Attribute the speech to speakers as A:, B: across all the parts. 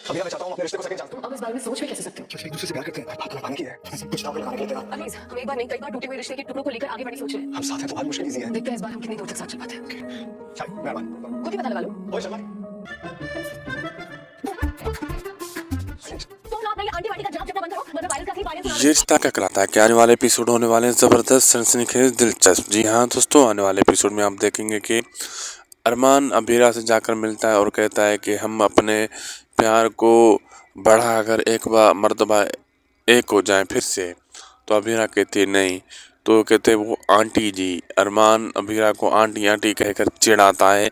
A: अभी मैं चाहता हूँ अपने रिश्ते को सेकंड चांस दूं।
B: अब इस बारे में सोच भी कैसे सकते हो?
A: क्योंकि एक दूसरे से प्यार करते हैं, बात लगाने की है, सब कुछ दांव पे लगाने के लिए तैयार।
B: अमीज, हम एक बार नहीं कई बार टूटे हुए रिश्ते के टुकड़ों को लेकर आगे बढ़ने सोच रहे हैं।
A: हम साथ हैं तो आज मुश्किल इजी है।
B: देखते हैं इस बार हम कितनी दूर तक साथ चल पाते हैं।
A: शायद मेहरबान।
B: खुद ही पता लगा लो।
A: ओए शर्मा,
B: तुम लोग अपना ये आंटी वांटी का जाप जपना बंद करो, वरना वायरल का ही वायरल सुना
C: ये रिश्ता क्या कहलाता है कि आने वाले एपिसोड होने वाले हैं ज़बरदस्त, सनसनीखेज, दिलचस्प। जी हाँ दोस्तों, आने वाले एपिसोड में आप देखेंगे कि अरमान अबीरा से जाकर मिलता है और कहता है कि हम अपने प्यार को बढ़ाकर एक बार मर्तबा एक हो जाएं फिर से। तो अबीरा कहती है नहीं। तो कहते वो आंटी जी, अरमान अबीरा को आंटी आंटी कहकर चिढ़ाता है।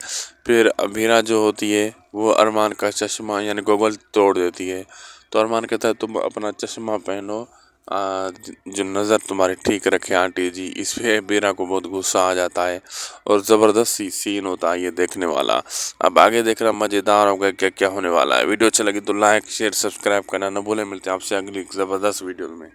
C: फिर अबीरा जो होती है वो अरमान का चश्मा यानी गोगल तोड़ देती है। तो अरमान कहता है तुम अपना चश्मा पहनो, जो नज़र तुम्हारी ठीक रखे आंटी जी। इस पे अबीरा को बहुत गुस्सा आ जाता है और ज़बरदस्त सीन होता है ये देखने वाला। अब आगे देखना मज़ेदार होगा क्या क्या होने वाला है। वीडियो अच्छा लगी तो लाइक शेयर सब्सक्राइब करना न भूलें। मिलते हैं आपसे अगली ज़बरदस्त वीडियो में।